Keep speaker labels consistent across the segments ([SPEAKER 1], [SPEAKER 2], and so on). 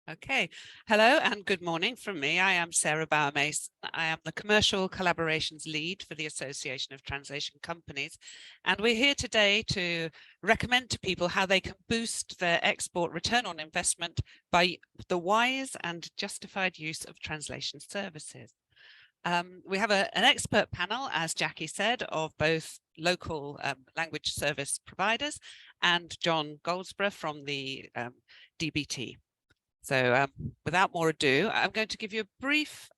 [SPEAKER 1] Okay, hello and good morning from me. I am Sarah Bauer-Mason. I am the Commercial Collaborations Lead for the Association of Translation Companies. And we're here today to recommend to people how they can boost their export return on investment by the wise and justified use of translation services. We have an expert panel, as Jackie said, of both local language service providers and John Goldsborough from the DBT. So without more ado, I'm going to give you a brief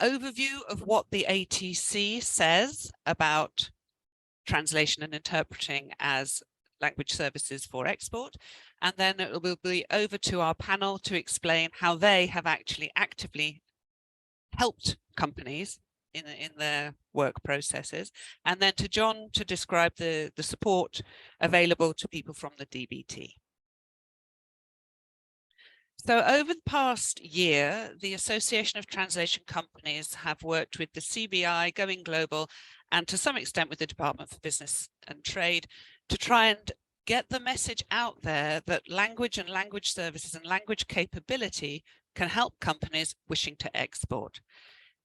[SPEAKER 1] overview of what the ATC says about translation and interpreting as language services for export. And then it will be over to our panel to explain how they have actually actively helped companies in their work processes. And then to John to describe the support available to people from the DBT. So over the past year, the Association of Translation Companies have worked with the CBI, Going Global, and to some extent with the Department for Business and Trade to try and get the message out there that language and language services and language capability can help companies wishing to export.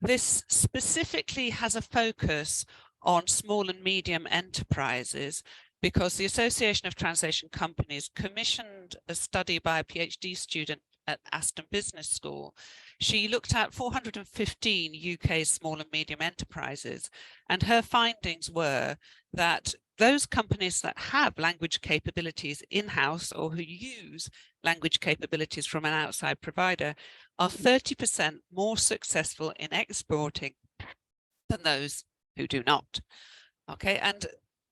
[SPEAKER 1] This specifically has a focus on small and medium enterprises, because the Association of Translation Companies commissioned a study by a PhD student at Aston Business School. She looked at 415 UK small and medium enterprises, and her findings were that those companies that have language capabilities in-house or who use language capabilities from an outside provider are 30% more successful in exporting than those who do not. Okay, and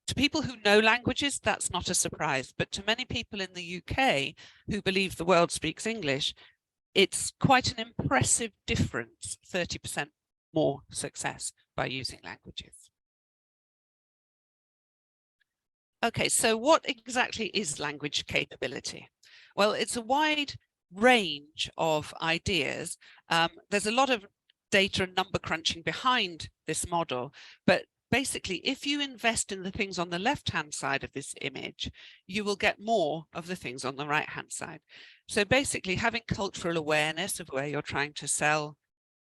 [SPEAKER 1] to people who know languages, that's not a surprise, but to many people in the UK who believe the world speaks English, it's quite an impressive difference, 30% more success by using languages. Okay, so what exactly is language capability? Well, it's a wide range of ideas. There's a lot of data and number crunching behind this model, but basically, if you invest in the things on the left-hand side of this image, you will get more of the things on the right-hand side. So basically, having cultural awareness of where you're trying to sell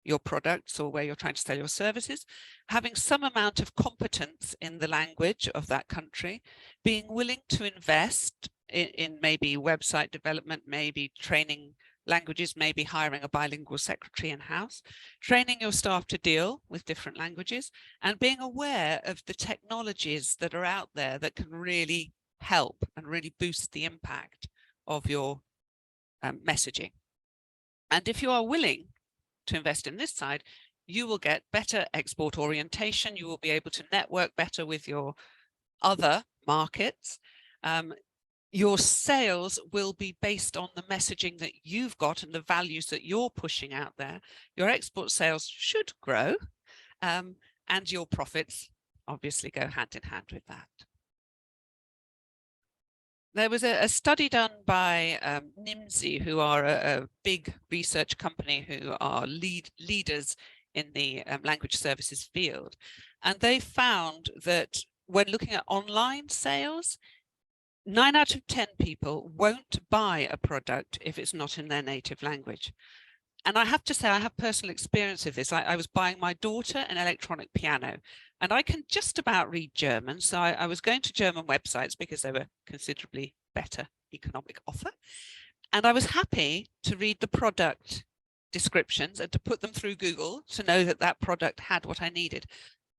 [SPEAKER 1] your products or where you're trying to sell your services, having some amount of competence in the language of that country, being willing to invest in maybe website development, maybe training languages, maybe hiring a bilingual secretary in-house, training your staff to deal with different languages, and being aware of the technologies that are out there that can really help and really boost the impact of your messaging. And if you are willing to invest in this side, you will get better export orientation. You will be able to network better with your other markets. Your sales will be based on the messaging that you've got and the values that you're pushing out there. Your export sales should grow, and your profits obviously go hand in hand with that. There was a study done by NIMSI, who are a big research company who are leaders in the language services field. And they found that when looking at online sales, 9 out of 10 people won't buy a product if it's not in their native language. And I have to say, I have personal experience of this. I was buying my daughter an electronic piano, and I can just about read German. So I was going to German websites because they were considerably better economic offer. And I was happy to read the product descriptions and to put them through Google to know that that product had what I needed.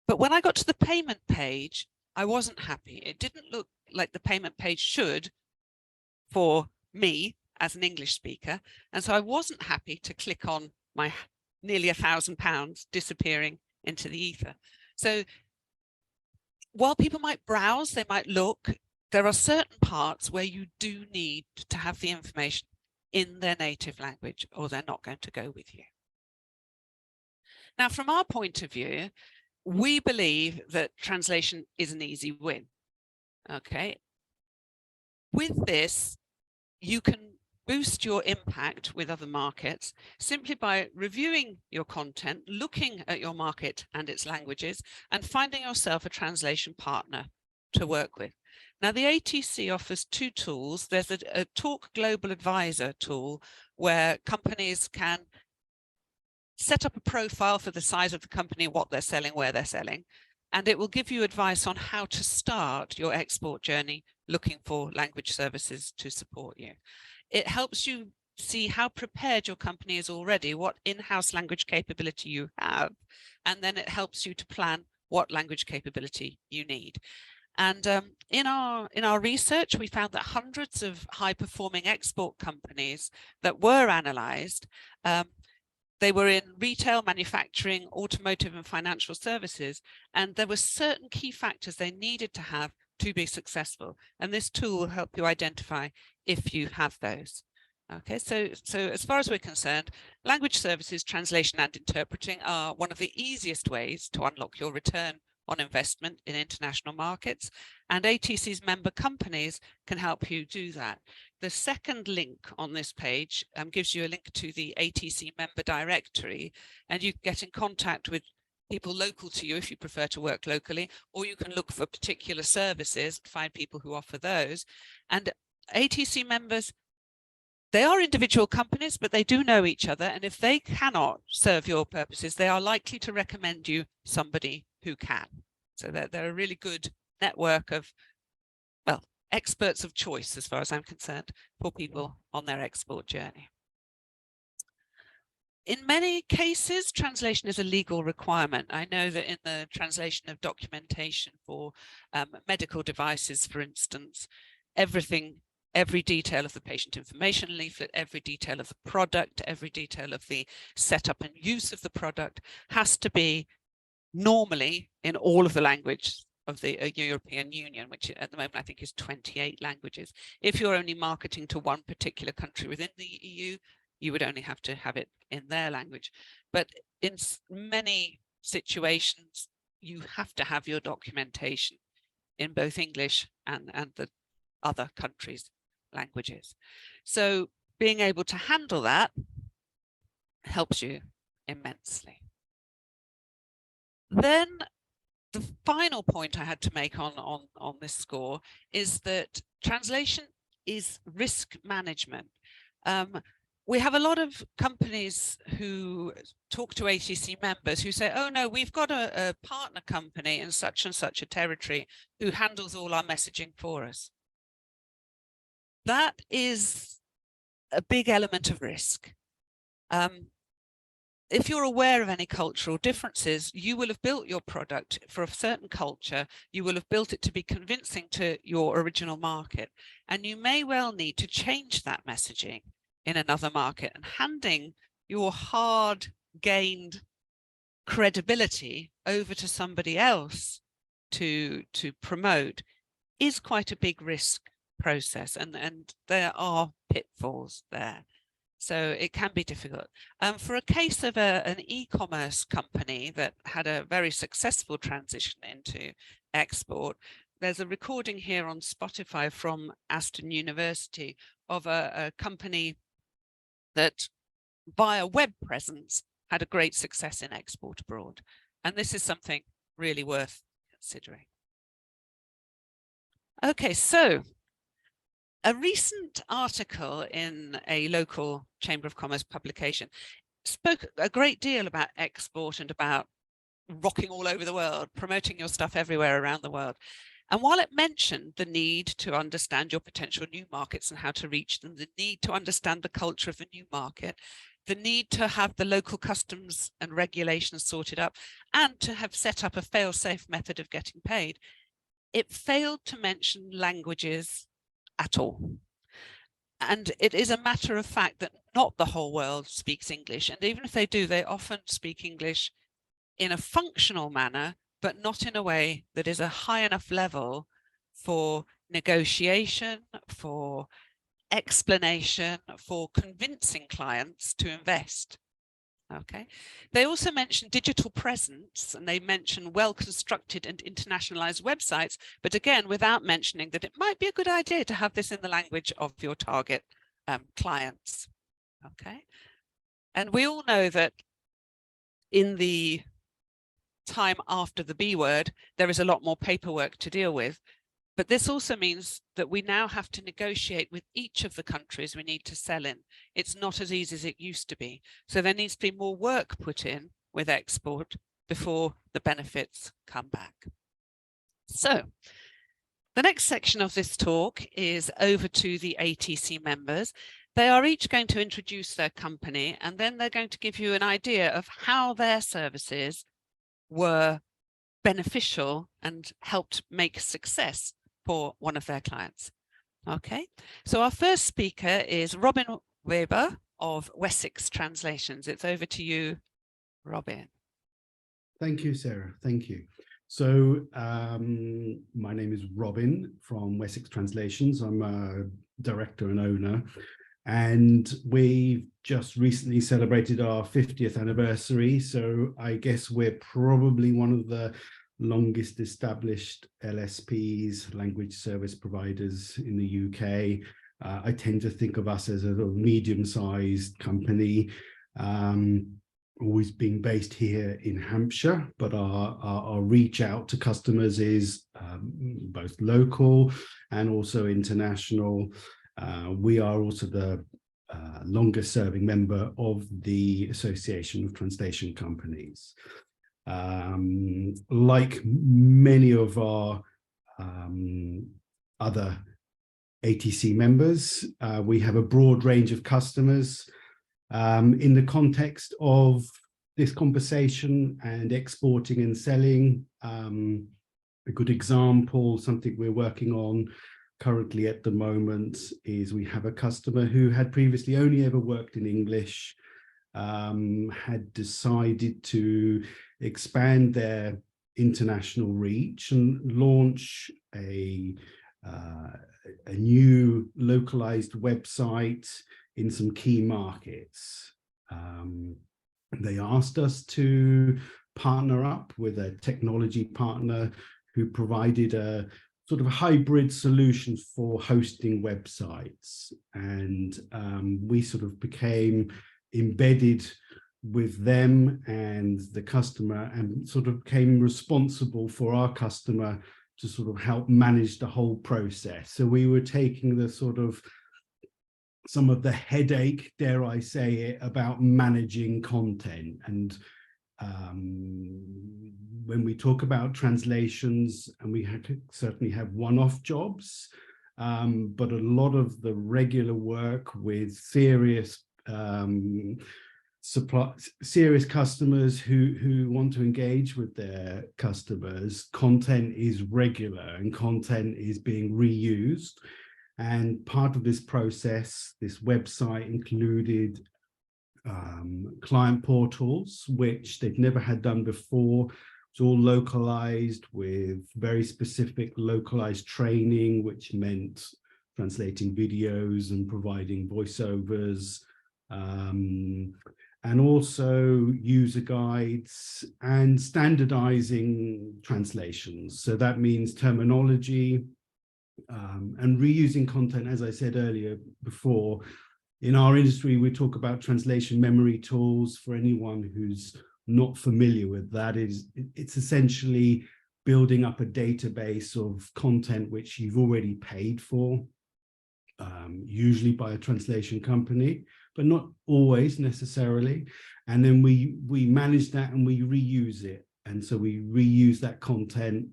[SPEAKER 1] But when I got to the payment page, I wasn't happy. It didn't look like the payment page should for me as an English speaker. And so I wasn't happy to click on my nearly £1,000 disappearing into the ether. So while people might browse, they might look, there are certain parts where you do need to have the information in their native language, or they're not going to go with you. Now, from our point of view, we believe that translation is an easy win. Okay. With this, you can boost your impact with other markets simply by reviewing your content, looking at your market and its languages, and finding yourself a translation partner to work with. Now, the ATC offers two tools. There's a Talk Global Advisor tool where companies can set up a profile for the size of the company, what they're selling, where they're selling, and it will give you advice on how to start your export journey looking for language services to support you. It helps you see how prepared your company is already, what in-house language capability you have, and then it helps you to plan what language capability you need. And in our research, we found that hundreds of high-performing export companies that were analysed, they were in retail, manufacturing, automotive, and financial services, and there were certain key factors they needed to have to be successful. And this tool will help you identify if you have those. Okay, so as far as we're concerned, language services, translation and interpreting are one of the easiest ways to unlock your return on investment in international markets, and ATC's member companies can help you do that. The second link on this page gives you a link to the ATC member directory, and you can get in contact with people local to you if you prefer to work locally, or you can look for particular services, find people who offer those. And ATC members, they are individual companies, but they do know each other, and if they cannot serve your purposes, they are likely to recommend you somebody who can. So they're a really good network of, well, experts of choice, as far as I'm concerned, for people on their export journey. In many cases, translation is a legal requirement. I know that in the translation of documentation for medical devices, for instance, every detail of the patient information leaflet, every detail of the product, every detail of the setup and use of the product has to be normally in all of the language of the European Union, which at the moment I think is 28 languages. If you're only marketing to one particular country within the EU, you would only have to have it in their language. But in many situations, you have to have your documentation in both English and the other countries' languages. So being able to handle that helps you immensely. Then the final point I had to make on this score is that translation is risk management. We have a lot of companies who talk to ATC members who say, oh no, we've got a partner company in such and such a territory who handles all our messaging for us. That is a big element of risk. If you're aware of any cultural differences, you will have built your product for a certain culture. You will have built it to be convincing to your original market. And you may well need to change that messaging in another market, and handing your hard-gained credibility over to somebody else to promote is quite a big risk process, and there are pitfalls there. So it can be difficult. For a case of an e-commerce company that had a very successful transition into export, there's a recording here on Spotify from Aston University of a company that via web presence had a great success in export abroad. And this is something really worth considering. Okay, so a recent article in a local Chamber of Commerce publication spoke a great deal about export and about rocking all over the world, promoting your stuff everywhere around the world. And while it mentioned the need to understand your potential new markets and how to reach them, the need to understand the culture of the new market, the need to have the local customs and regulations sorted up, and to have set up a fail-safe method of getting paid, it failed to mention languages at all. And it is a matter of fact that not the whole world speaks English. And even if they do, they often speak English in a functional manner, but not in a way that is a high enough level for negotiation, for explanation, for convincing clients to invest. Okay. They also mention digital presence, and they mention well-constructed and internationalized websites, but again, without mentioning that it might be a good idea to have this in the language of your target clients. Okay. And we all know that in the time after the B word, there is a lot more paperwork to deal with. But this also means that we now have to negotiate with each of the countries we need to sell in. It's not as easy as it used to be. So there needs to be more work put in with export before the benefits come back. So the next section of this talk is over to the ATC members. They are each going to introduce their company, and then they're going to give you an idea of how their services were beneficial and helped make success for one of their clients. Okay, so our first speaker is Robin Weber of Wessex Translations. It's over to you, Robin.
[SPEAKER 2] Thank you, Sarah. Thank you. So my name is Robin from Wessex Translations. I'm a director and owner, and we've just recently celebrated our 50th anniversary. So I guess we're probably one of the longest established LSPs, language service providers in the UK. I tend to think of us as a medium-sized company, always being based here in Hampshire, but our reach out to customers is both local and also international. We are also the longest serving member of the Association of Translation Companies. Like many of our other ATC members, we have a broad range of customers. In the context of this conversation and exporting and selling, a good example, something we're working on currently at the moment, is we have a customer who had previously only ever worked in English, had decided to expand their international reach and launch a new localized website in some key markets. They asked us to partner up with a technology partner who provided a sort of hybrid solution for hosting websites, and we sort of became embedded with them and the customer, and sort of became responsible for our customer to sort of help manage the whole process. So we were taking the sort of some of the headache, dare I say it, about managing content. And when we talk about translations, and we certainly have one-off jobs, but a lot of the regular work with serious customers who want to engage with their customers, content is regular and content is being reused. And part of this process, this website included client portals, which they've never had done before. It's all localized with very specific localized training, which meant translating videos and providing voiceovers, and also user guides and standardizing translations. So that means terminology and reusing content. As I said earlier before, in our industry, we talk about translation memory tools. For anyone who's not familiar with that, it's essentially building up a database of content which you've already paid for, usually by a translation company, but not always necessarily. And then we manage that and we reuse it. And so we reuse that content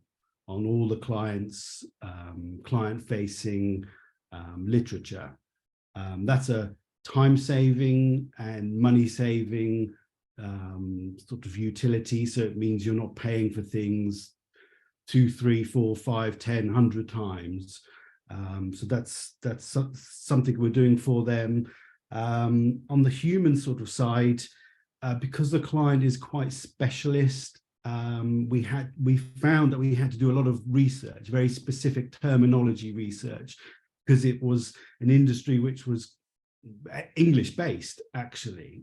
[SPEAKER 2] on all the clients' client-facing literature. That's a time-saving and money-saving sort of utility. So it means you're not paying for things 2, 3, 4, 5, 10, 100 times. So that's something we're doing for them. On the human sort of side, because the client is quite specialist, we found that we had to do a lot of research, very specific terminology research, because it was an industry which was English based, actually,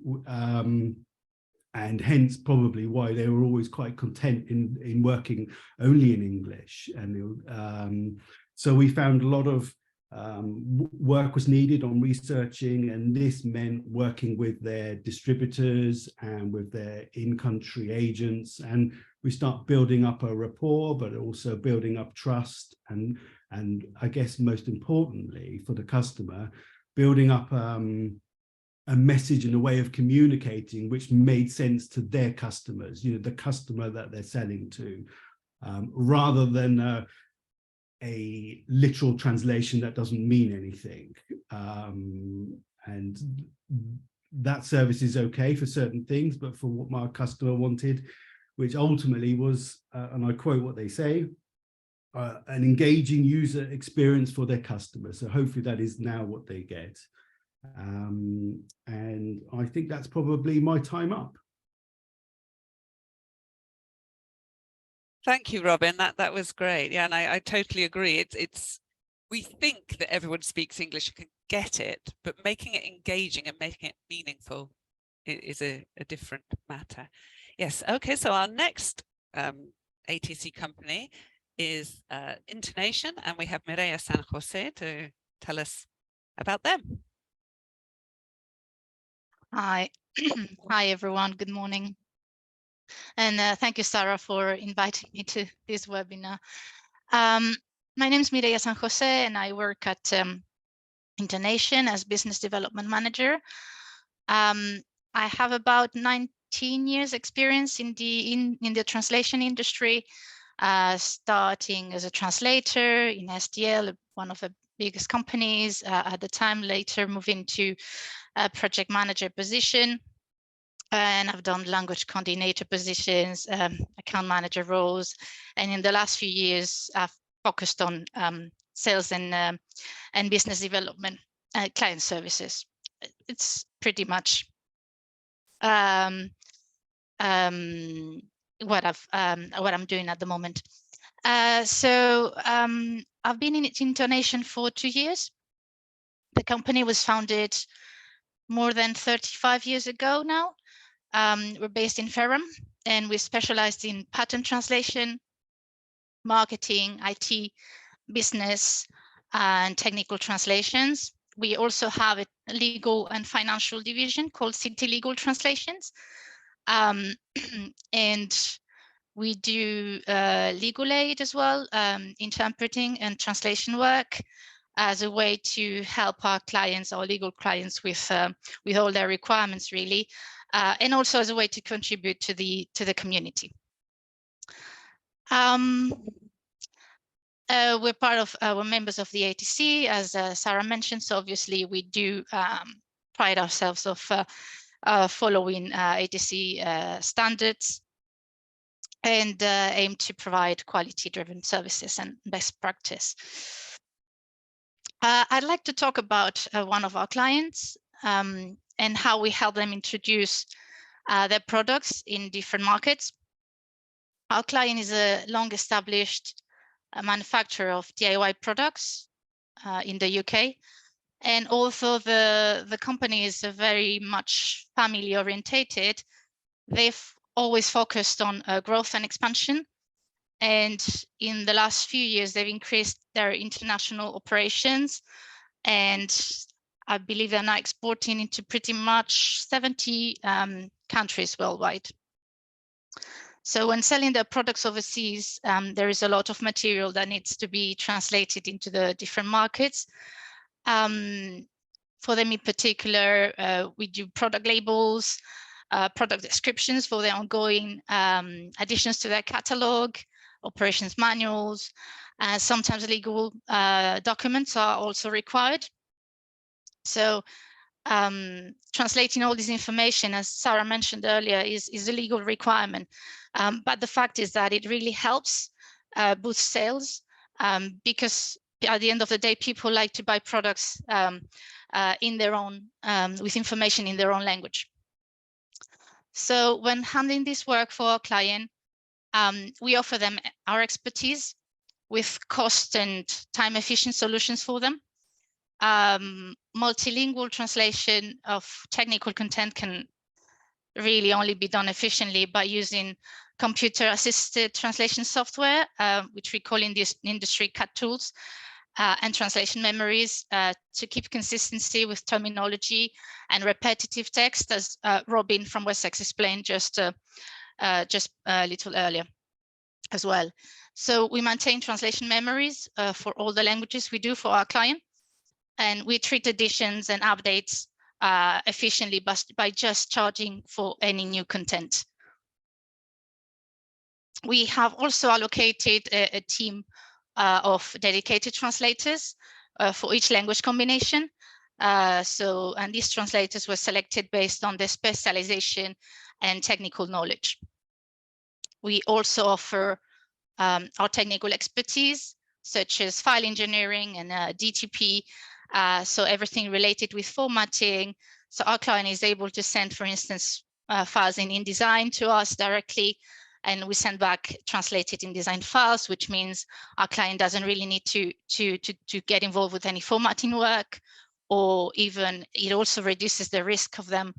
[SPEAKER 2] and hence probably why they were always quite content in working only in English. And so we found a lot of work was needed on researching, and this meant working with their distributors and with their in-country agents, and we start building up a rapport, but also building up trust, and And I guess most importantly for the customer, building up a message and a way of communicating which made sense to their customers, the customer that they're selling to, rather than a literal translation that doesn't mean anything. And that service is okay for certain things, but for what my customer wanted, which ultimately was, and I quote what they say, an engaging user experience for their customers. So hopefully that is now what they get. And I think that's probably my time up.
[SPEAKER 1] Thank you, Robin. That was great. Yeah, and I totally agree. We think that everyone speaks English and can get it, but making it engaging and making it meaningful is a different matter. Yes. Okay. So our next ATC company is Intonation, and we have Mireia San Jose to tell us about them.
[SPEAKER 3] Hi. Hi, everyone. Good morning. And thank you, Sarah, for inviting me to this webinar. My name is Mireia San Jose, and I work at Intonation as Business Development Manager. I have about 19 years experience in the translation industry, starting as a translator in SDL, one of the biggest companies at the time, later moving to a project manager position. And I've done language coordinator positions, account manager roles, and in the last few years, I've focused on sales and business development, client services. It's pretty much what I'm doing at the moment. So I've been in Intonation for 2 years. The company was founded more than 35 years ago now. We're based in Ferrum, and we specialized in patent translation, marketing, IT, business, and technical translations. We also have a legal and financial division called City Legal Translations. And we do legal aid as well, interpreting and translation work as a way to help our clients, our legal clients, with all their requirements, really. And also as a way to contribute to the community. We're members of the ATC, as Sarah mentioned. So obviously we do pride ourselves of following ATC standards and aim to provide quality-driven services and best practice. I'd like to talk about one of our clients and how we help them introduce their products in different markets. Our client is a long-established manufacturer of DIY products in the UK. And although the company is very much family orientated, they've always focused on growth and expansion. And in the last few years, they've increased their international operations, and I believe they're now exporting into pretty much 70 countries worldwide. So when selling their products overseas, there is a lot of material that needs to be translated into the different markets. For them in particular, we do product labels, product descriptions for their ongoing additions to their catalog, operations manuals, sometimes legal documents are also required. So translating all this information, as Sarah mentioned earlier, is a legal requirement. But the fact is that it really helps boost sales because at the end of the day, people like to buy products in their own, with information in their own language. So when handling this work for our client, we offer them our expertise with cost and time efficient solutions for them. Multilingual translation of technical content can really only be done efficiently by using computer assisted translation software, which we call in this industry CAT tools, and translation memories to keep consistency with terminology and repetitive text, as Robin from Wessex explained just a little earlier. as well. So we maintain translation memories for all the languages we do for our client, and we treat additions and updates efficiently by just charging for any new content. We have also allocated a team of dedicated translators for each language combination. And these translators were selected based on their specialization and technical knowledge. We also offer our technical expertise, such as file engineering and DTP, so everything related with formatting. So our client is able to send, for instance, files in InDesign to us directly, and we send back translated InDesign files, which means our client doesn't really need to get involved with any formatting work, or even it also reduces the risk of them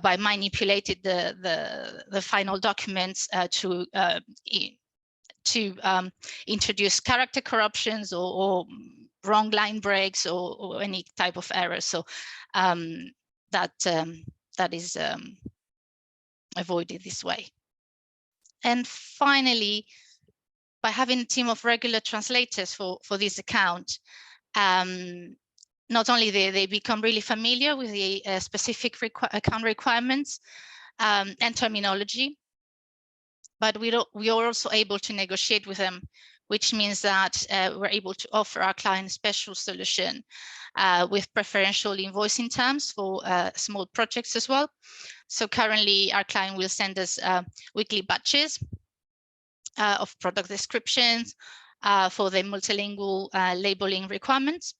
[SPEAKER 3] by manipulating the final documents to introduce character corruptions or wrong line breaks or any type of error. So that is avoided this way. And finally, by having a team of regular translators for this account, not only they become really familiar with the specific account requirements and terminology, but we are also able to negotiate with them, which means that we're able to offer our client special solution with preferential invoicing terms for small projects as well. So currently our client will send us weekly batches of product descriptions for the multilingual labeling requirements.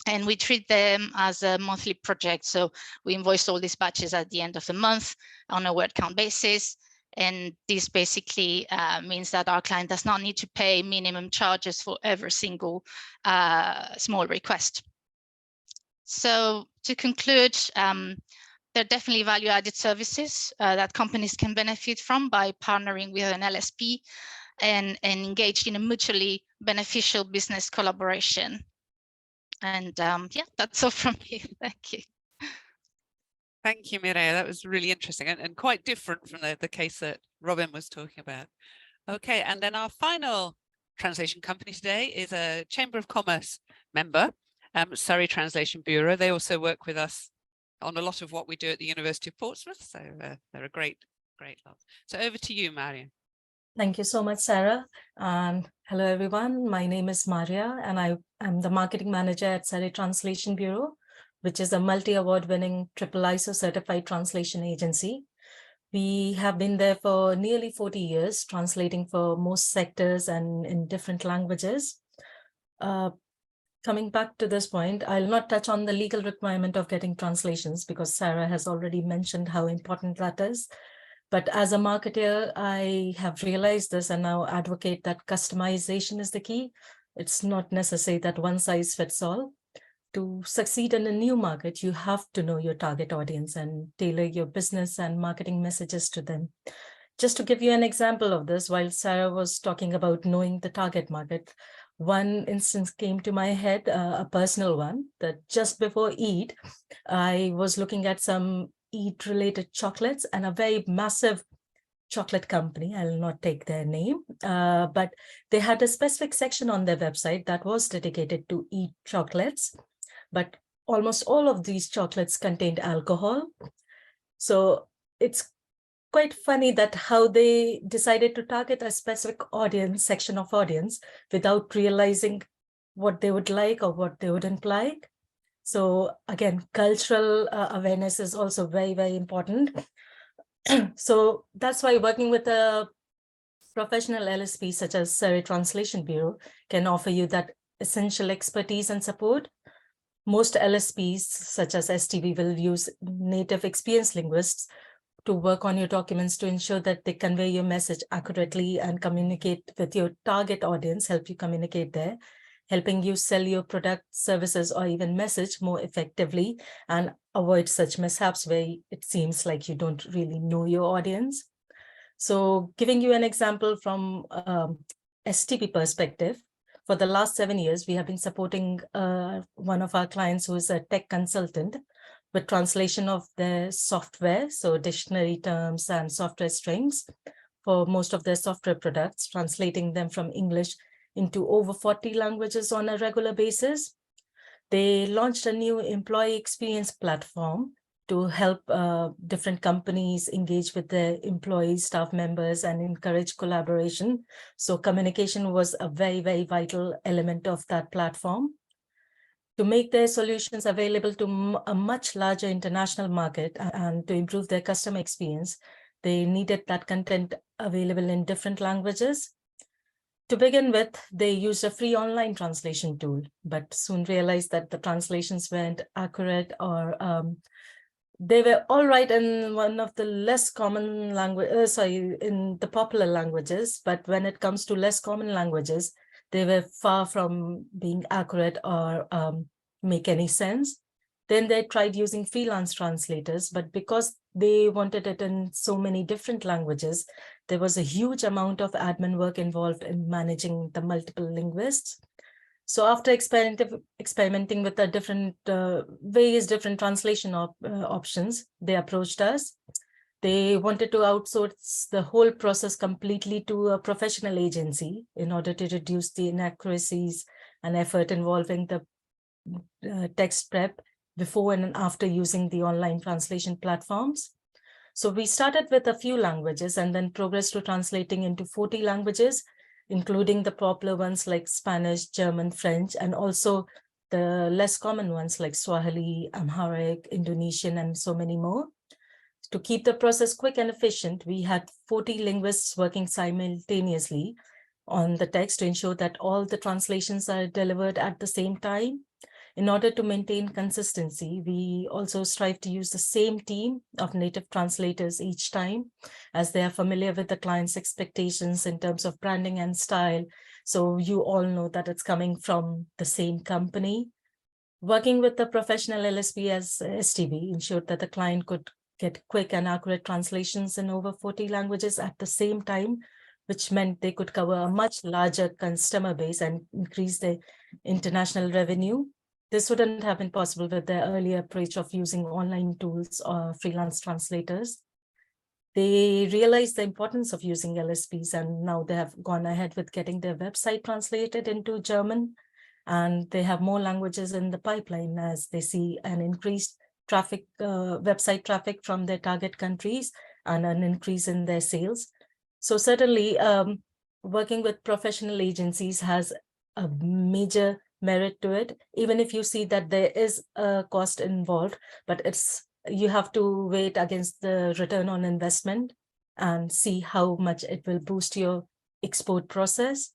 [SPEAKER 3] And we treat them as a monthly project. So we invoice all these batches at the end of the month on a word count basis. And this basically means that our client does not need to pay minimum charges for every single small request. So to conclude, there are definitely value-added services that companies can benefit from by partnering with an LSP and engaged in a mutually beneficial business collaboration. And yeah, that's all from me. Thank you.
[SPEAKER 1] Thank you, Mireia. That was really interesting and quite different from the case that Robin was talking about. Okay, and then our final translation company today is a Chamber of Commerce member, Surrey Translation Bureau. They also work with us on a lot of what we do at the University of Portsmouth, so they're a great lot. So over to you, Maria.
[SPEAKER 4] Thank you so much, Sarah. Hello, everyone. My name is Maria, and I am the marketing manager at Surrey Translation Bureau, which is a multi-award winning triple ISO certified translation agency. We have been there for nearly 40 years, translating for most sectors and in different languages. Coming back to this point, I'll not touch on the legal requirement of getting translations because Sarah has already mentioned how important that is. But as a marketer, I have realized this and now advocate that customization is the key. It's not necessary that one size fits all. To succeed in a new market, you have to know your target audience and tailor your business and marketing messages to them. Just to give you an example of this, while Sarah was talking about knowing the target market, one instance came to my head, a personal one, that just before Eid, I was looking at some Eid-related chocolates, and a very massive chocolate company, I'll not take their name, but they had a specific section on their website that was dedicated to Eid chocolates, but almost all of these chocolates contained alcohol. So it's quite funny that how they decided to target a specific audience, section of audience, without realizing what they would like or what they wouldn't like. So again, cultural awareness is also very, very important. So that's why working with a professional LSP such as Surrey Translation Bureau can offer you that essential expertise and support. Most LSPs such as STB will use native experienced linguists to work on your documents to ensure that they convey your message accurately and communicate with your target audience, help you communicate there, helping you sell your product, services, or even message more effectively and avoid such mishaps where it seems like you don't really know your audience. So giving you an example from STP perspective, for the last 7 years, we have been supporting one of our clients who is a tech consultant with translation of their software, so dictionary terms and software strings for most of their software products, translating them from English into over 40 languages on a regular basis. They launched a new employee experience platform to help different companies engage with their employees, staff members, and encourage collaboration. So communication was a very, very vital element of that platform. To make their solutions available to a much larger international market and to improve their customer experience, they needed that content available in different languages. To begin with, they used a free online translation tool, but soon realized that the translations weren't accurate, or they were all right in one of the less common language, in the popular languages, but when it comes to less common languages, they were far from being accurate or make any sense. Then they tried using freelance translators, but because they wanted it in so many different languages, there was a huge amount of admin work involved in managing the multiple linguists. So after experimenting with the various different translation options, they approached us. They wanted to outsource the whole process completely to a professional agency in order to reduce the inaccuracies and effort involving the text prep before and after using the online translation platforms. So we started with a few languages and then progressed to translating into 40 languages, including the popular ones like Spanish, German, French, and also the less common ones like Swahili, Amharic, Indonesian, and so many more. To keep the process quick and efficient, we had 40 linguists working simultaneously on the text to ensure that all the translations are delivered at the same time. In order to maintain consistency, we also strive to use the same team of native translators each time, as they are familiar with the client's expectations in terms of branding and style. So you all know that it's coming from the same company. Working with the professional LSP as STB ensured that the client could get quick and accurate translations in over 40 languages at the same time, which meant they could cover a much larger customer base and increase their international revenue. This wouldn't have been possible with their earlier approach of using online tools or freelance translators. They realized the importance of using LSPs, and now they have gone ahead with getting their website translated into German, and they have more languages in the pipeline as they see an increased traffic, website traffic from their target countries and an increase in their sales. So certainly working with professional agencies has a major merit to it, even if you see that there is a cost involved, but you have to weigh against the return on investment and see how much it will boost your export process.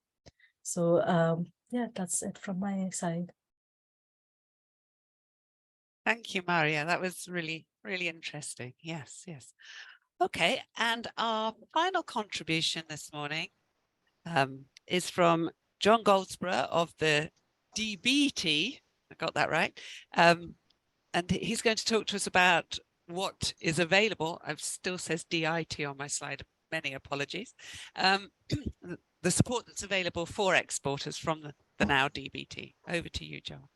[SPEAKER 4] So yeah, that's it from my side.
[SPEAKER 1] Thank you, Maria. That was really, really interesting. Yes, yes. Okay, and our final contribution this morning is from John Goldsborough of the DBT. I got that right. And he's going to talk to us about what is available. It still says DIT on my slide. Many apologies. The support that's available for exporters from the now DBT. Over to you, John.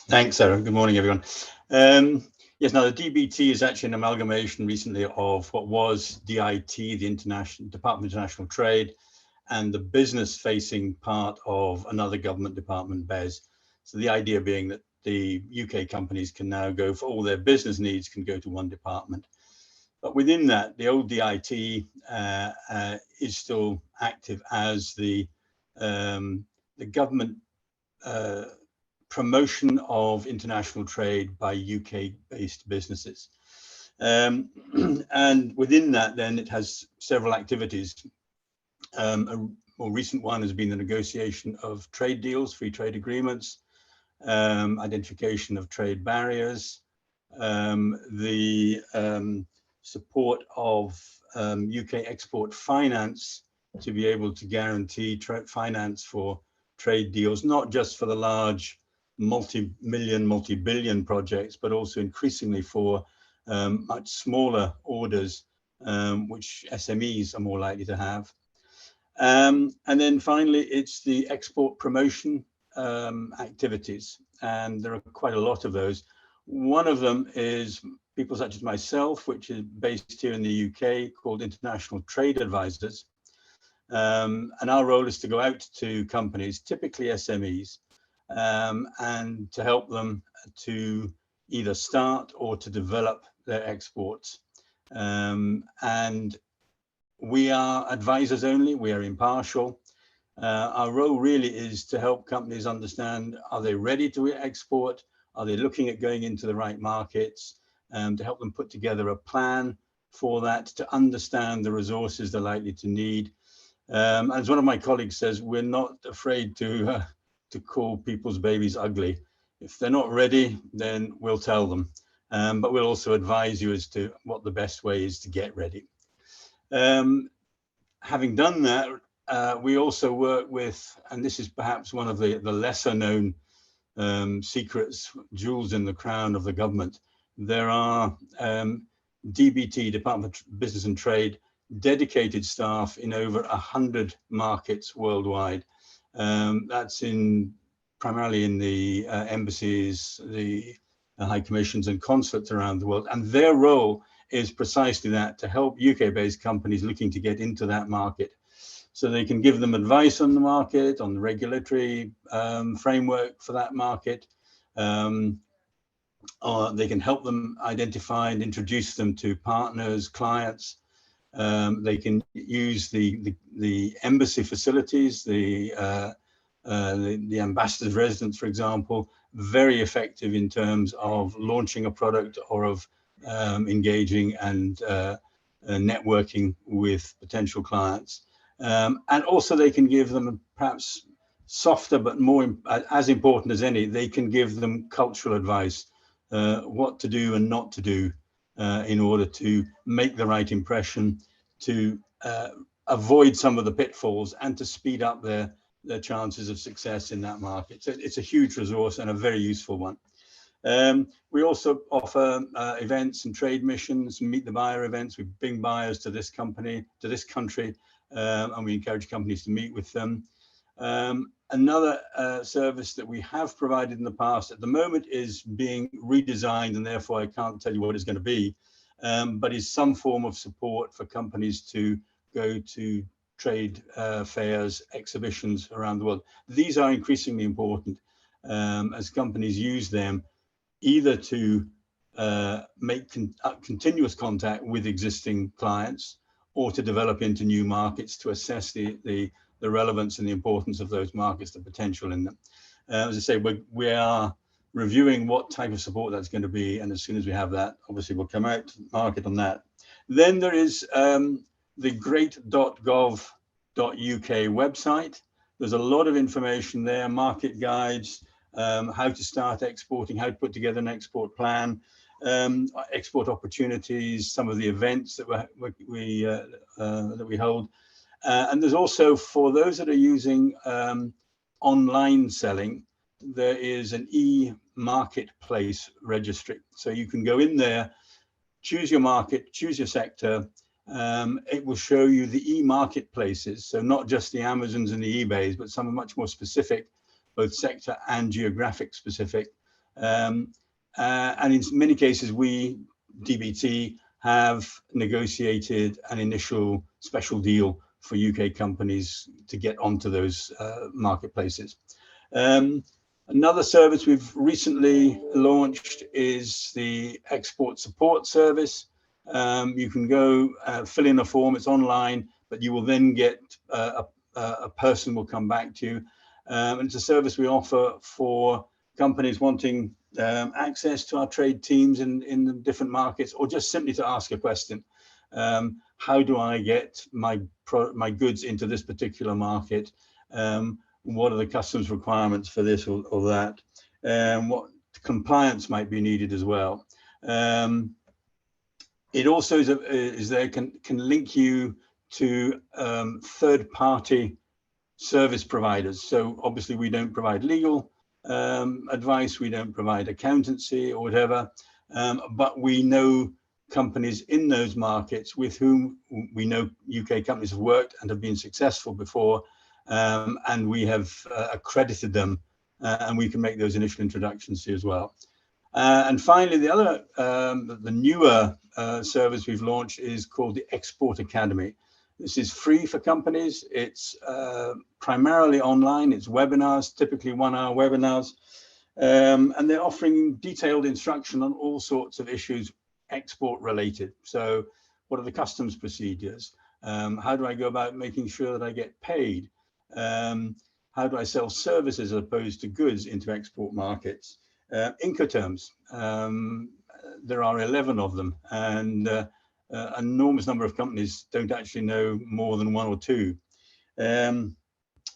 [SPEAKER 5] Thanks, Sarah. Good morning, everyone. Yes, now the DBT is actually an amalgamation recently of what was DIT, the International Department of International Trade, and the business-facing part of another government department, BES. So the idea being that the UK companies can now go for all their business needs, can go to one department. But within that, the old DIT is still active as the government promotion of international trade by UK-based businesses. And within that, then it has several activities. A more recent one has been the negotiation of trade deals, free trade agreements, identification of trade barriers, the support of UK export finance to be able to guarantee finance for trade deals, not just for the large multi-million, multi-billion projects, but also increasingly for much smaller orders, which SMEs are more likely to have. And then finally, it's the export promotion activities, and there are quite a lot of those. One of them is people such as myself, which is based here in the UK, called International Trade Advisors. And our role is to go out to companies, typically SMEs, and to help them to either start or to develop their exports. And we are advisors only, we are impartial. Our role really is to help companies understand, are they ready to export? Are they looking at going into the right markets? To help them put together a plan for that, to understand the resources they're likely to need. As one of my colleagues says, we're not afraid to call people's babies ugly. If they're not ready, then we'll tell them. But we'll also advise you as to what the best way is to get ready. Having done that, we also work with, and this is perhaps one of the lesser known secrets, jewels in the crown of the government. There are DBT, Department of Business and Trade, dedicated staff in over 100 markets worldwide. That's primarily in the embassies, the high commissions and consulates around the world. And their role is precisely that, to help UK-based companies looking to get into that market. So they can give them advice on the market, on the regulatory framework for that market. Or they can help them identify and introduce them to partners, clients. They can use the embassy facilities, the ambassador's residence, for example, very effective in terms of launching a product or of engaging and networking with potential clients. And also they can give them perhaps softer, but more as important as any, they can give them cultural advice, what to do and not to do in order to make the right impression, to avoid some of the pitfalls and to speed up their chances of success in that market. So it's a huge resource and a very useful one. We also offer events and trade missions, meet the buyer events. We bring buyers to this company, to this country, and we encourage companies to meet with them. Another service that we have provided in the past at the moment is being redesigned, and therefore I can't tell you what it's going to be, but is some form of support for companies to go to trade fairs, exhibitions around the world. These are increasingly important as companies use them either to make continuous contact with existing clients or to develop into new markets, to assess the relevance and the importance of those markets, the potential in them. As I say, we are reviewing what type of support that's going to be, and as soon as we have that, obviously we'll come out to market on that. Then there is the great.gov.uk website. There's a lot of information there, market guides, how to start exporting, how to put together an export plan, export opportunities, some of the events that we hold. And there's also, for those that are using online selling, there is an e-marketplace registry. So you can go in there, choose your market, choose your sector. It will show you the e-marketplaces. So not just the Amazons and the eBays, but some are much more specific, both sector and geographic specific. And in many cases, we, DBT, have negotiated an initial special deal for UK companies to get onto those marketplaces. Another service we've recently launched is the export support service. You can go fill in a form, it's online, but you will then get a person will come back to you. And it's a service we offer for companies wanting access to our trade teams in the different markets, or just simply to ask a question. How do I get my goods into this particular market? What are the customs requirements for this or that? What compliance might be needed as well. It also is there can link you to third-party service providers. So obviously we don't provide legal advice, we don't provide accountancy or whatever, but we know companies in those markets with whom we know UK companies have worked and have been successful before, and we have accredited them, and we can make those initial introductions to you as well. And finally, the other, the newer service we've launched is called the Export Academy. This is free for companies. It's primarily online. It's webinars, typically 1-hour webinars. And they're offering detailed instruction on all sorts of issues export related. So what are the customs procedures? How do I go about making sure that I get paid? How do I sell services as opposed to goods into export markets? Incoterms, there are 11 of them, and an enormous number of companies don't actually know more than 1 or 2.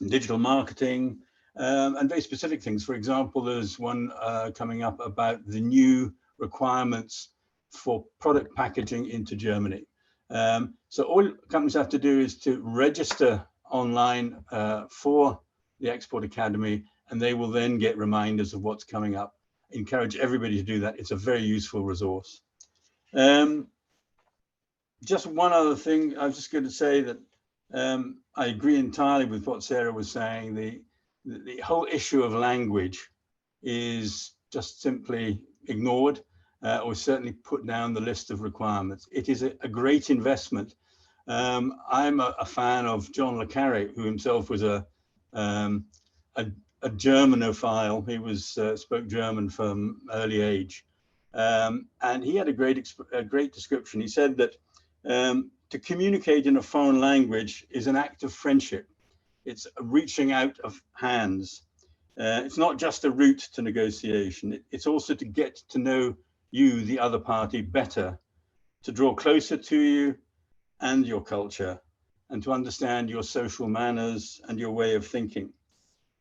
[SPEAKER 5] Digital marketing, and very specific things. For example, there's one coming up about the new requirements for product packaging into Germany. So all companies have to do is to register online for the Export Academy, and they will then get reminders of what's coming up. Encourage everybody to do that. It's a very useful resource. Just one other thing, I was just going to say that I agree entirely with what Sarah was saying. The whole issue of language is just simply ignored, or certainly put down the list of requirements. It is a great investment. I'm a fan of John le Carré, who himself was a Germanophile. He was spoke German from early age, and he had a great description. He said that to communicate in a foreign language is an act of friendship. It's a reaching out of hands. It's not just a route to negotiation. It's also to get to know you, the other party, better, to draw closer to you and your culture, and to understand your social manners and your way of thinking.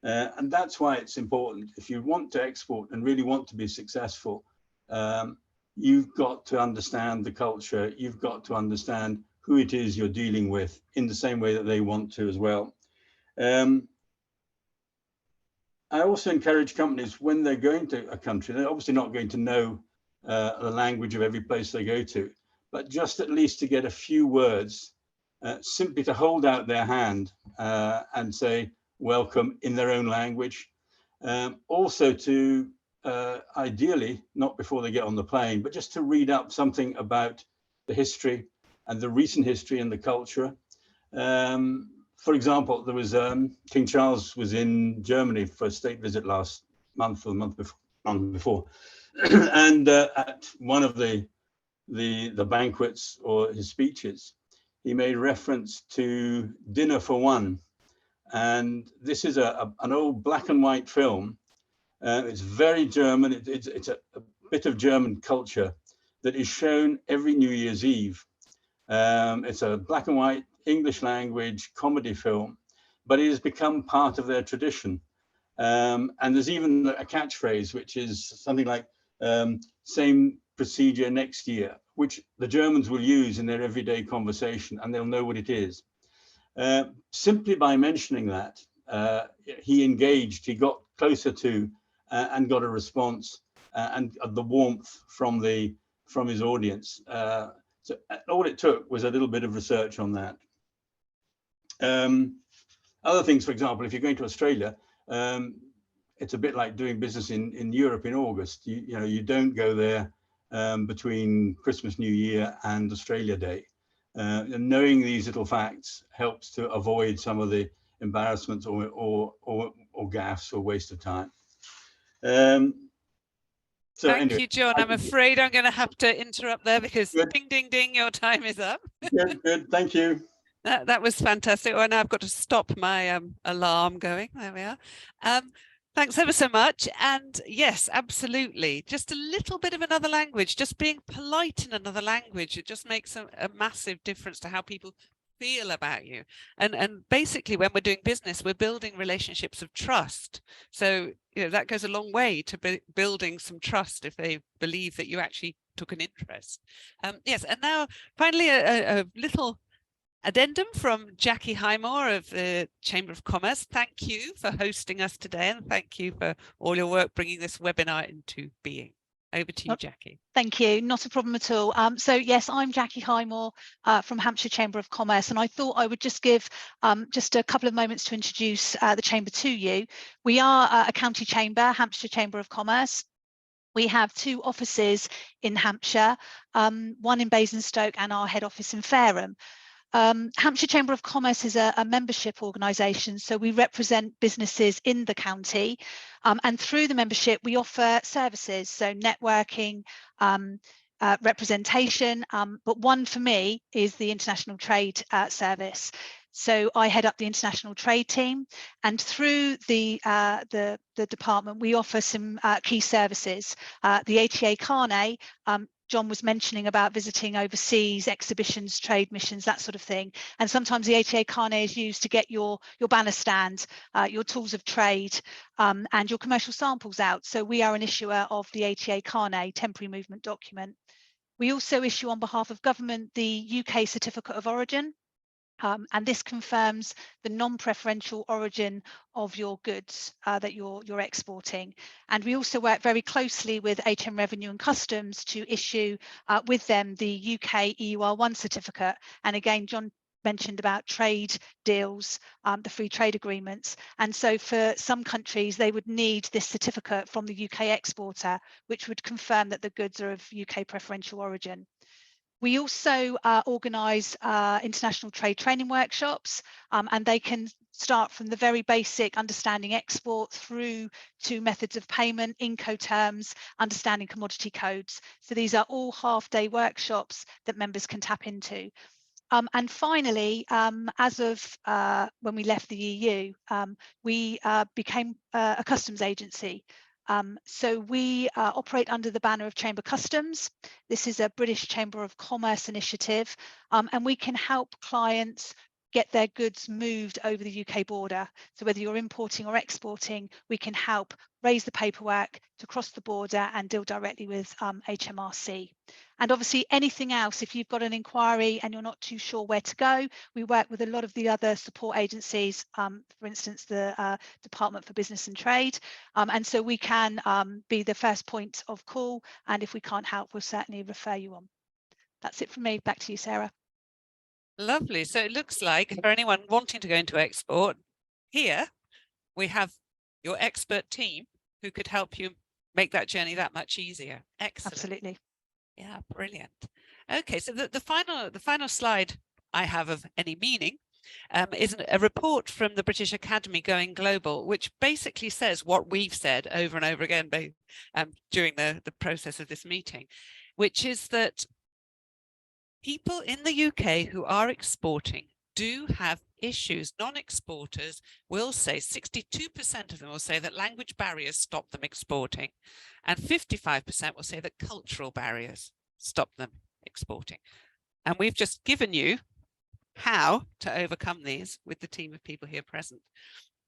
[SPEAKER 5] And that's why it's important. If you want to export and really want to be successful, you've got to understand the culture. You've got to understand who it is you're dealing with in the same way that they want to as well. I also encourage companies, when they're going to a country, they're obviously not going to know the language of every place they go to, but just at least to get a few words, simply to hold out their hand and say welcome in their own language. Also to ideally, not before they get on the plane, but just to read up something about the history and the recent history and the culture. For example, there was King Charles was in Germany for a state visit last month or the month before, and at one of the banquets or his speeches, he made reference to Dinner for One, and this is an old black and white film. It's very German. It's a bit of German culture that is shown every New Year's Eve. It's a black and white English language comedy film, but it has become part of their tradition. And there's even a catchphrase, which is something like same procedure next year, which the Germans will use in their everyday conversation, and they'll know what it is. Simply by mentioning that, he engaged, he got closer to and got a response and the warmth from his audience. So all it took was a little bit of research on that. Other things, for example, if you're going to Australia, it's a bit like doing business in Europe in August. You don't go there between Christmas, New Year and Australia Day. And knowing these little facts helps to avoid some of the embarrassments or gaffes or waste of time.
[SPEAKER 1] Thank you, John. I'm afraid I'm going to have to interrupt there because ding, ding, ding, your time is up.
[SPEAKER 5] Good. Thank you.
[SPEAKER 1] That was fantastic. Well, now I've got to stop my alarm going. There we are. Thanks ever so much. And yes, absolutely. Just a little bit of another language, just being polite in another language. It just makes a massive difference to how people feel about you. And basically, when we're doing business, we're building relationships of trust. So, that goes a long way to building some trust if they believe that you actually took an interest. Yes. And now finally, a little addendum from Jackie Highmore of the Chamber of Commerce. Thank you for hosting us today, and thank you for all your work bringing this webinar into being. Over to you, Jackie.
[SPEAKER 6] Thank you. Not a problem at all. So yes, I'm Jackie Highmore from Hampshire Chamber of Commerce, and I thought I would just give just a couple of moments to introduce the Chamber to you. We are a county chamber, Hampshire Chamber of Commerce. We have 2 offices in Hampshire, one in Basingstoke and our head office in Fareham. Hampshire Chamber of Commerce is a membership organisation, so we represent businesses in the county, and through the membership we offer services, so networking, representation, but one for me is the international trade service. So I head up the international trade team, and through the department we offer some key services. The ATA Carnet, John was mentioning about visiting overseas, exhibitions, trade missions, that sort of thing. And sometimes the ATA Carnet is used to get your banner stand, your tools of trade, and your commercial samples out. So we are an issuer of the ATA Carnet, temporary movement document. We also issue on behalf of government the UK Certificate of Origin. And this confirms the non-preferential origin of your goods that you're exporting. And we also work very closely with HM Revenue and Customs to issue with them the UK EUR1 certificate. And again, John mentioned about trade deals, the free trade agreements. And so for some countries, they would need this certificate from the UK exporter, which would confirm that the goods are of UK preferential origin. We also organise international trade training workshops, and they can start from the very basic understanding export through to methods of payment, Incoterms, understanding commodity codes. So these are all half-day workshops that members can tap into. And finally, as of when we left the EU, we became a customs agency. So we operate under the banner of Chamber Customs. This is a British Chamber of Commerce initiative, and we can help clients get their goods moved over the UK border. So whether you're importing or exporting, we can help raise the paperwork to cross the border and deal directly with HMRC. And obviously anything else, if you've got an inquiry and you're not too sure where to go, we work with a lot of the other support agencies, for instance, the Department for Business and Trade. And so we can be the first point of call. And if we can't help, we'll certainly refer you on. That's it from me. Back to you, Sarah.
[SPEAKER 1] Lovely. So it looks like for anyone wanting to go into export, here we have your expert team who could help you make that journey that much easier. Excellent.
[SPEAKER 6] Absolutely.
[SPEAKER 1] Yeah, brilliant. Okay, so the final slide I have of any meaning is a report from the British Academy Going Global, which basically says what we've said over and over again during the process of this meeting, which is that people in the UK who are exporting do have issues. Non-exporters will say, 62% of them will say that language barriers stop them exporting, and 55% will say that cultural barriers stop them exporting. And we've just given you how to overcome these with the team of people here present.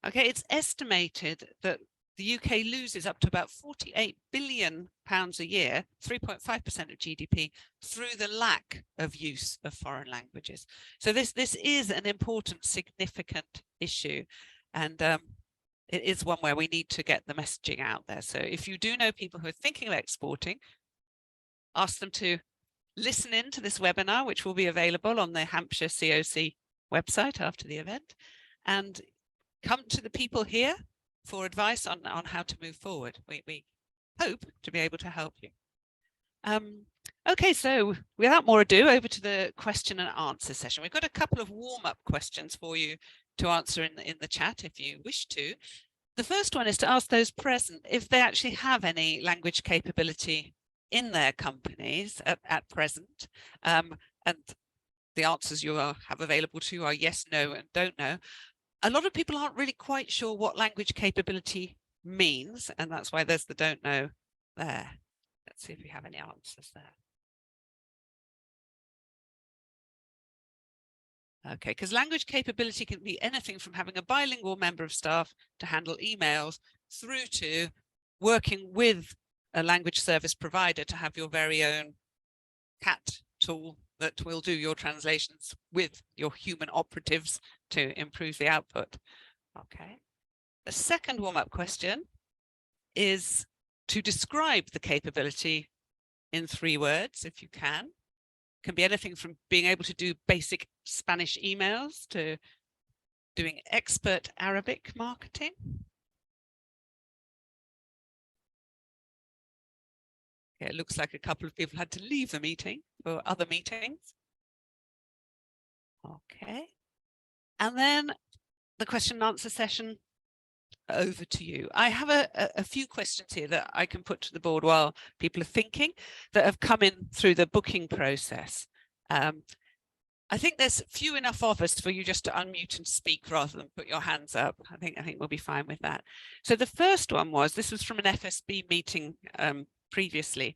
[SPEAKER 1] Okay, it's estimated that the UK loses up to about £48 billion a year, 3.5% of GDP, through the lack of use of foreign languages. So this is an important, significant issue, and it is one where we need to get the messaging out there. So if you do know people who are thinking of exporting, ask them to listen in to this webinar, which will be available on the Hampshire COC website after the event, and come to the people here for advice on how to move forward. We hope to be able to help you. Okay, so without more ado, over to the question and answer session. We've got a couple of warm-up questions for you to answer in the chat if you wish to. The first one is to ask those present if they actually have any language capability in their companies at present. And the answers you have available to you are yes, no, and don't know. A lot of people aren't really quite sure what language capability means, and that's why there's the don't know there. Let's see if we have any answers there. Okay, because language capability can be anything from having a bilingual member of staff to handle emails through to working with a language service provider to have your very own CAT tool that will do your translations with your human operatives to improve the output. Okay. The second warm-up question is to describe the capability in 3 words, if you can. Can be anything from being able to do basic Spanish emails to doing expert Arabic marketing. Okay, it looks like a couple of people had to leave the meeting for other meetings. Okay. And then the question and answer session, over to you. I have a few questions here that I can put to the board while people are thinking that have come in through the booking process. I think there's few enough of us for you just to unmute and speak rather than put your hands up. I think we'll be fine with that. So the first one was, this was from an FSB meeting previously.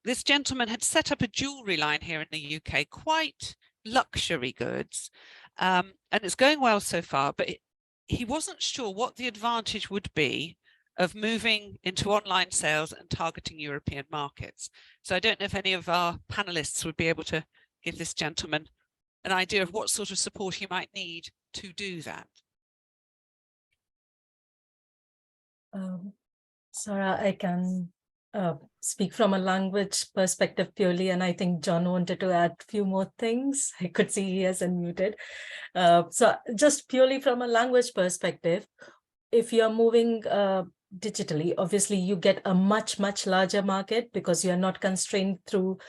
[SPEAKER 1] This gentleman had set up a jewelry line here in the UK, quite luxury goods, and it's going well so far, but he wasn't sure what the advantage would be of moving into online sales and targeting European markets. So I don't know if any of our panelists would be able to give this gentleman an idea of what sort of support he might need to do that.
[SPEAKER 4] Sarah, I can speak from a language perspective purely, and I think John wanted to add a few more things. I could see he has unmuted. So just purely from a language perspective, if you're moving digitally, obviously you get a much larger market because you're not constrained through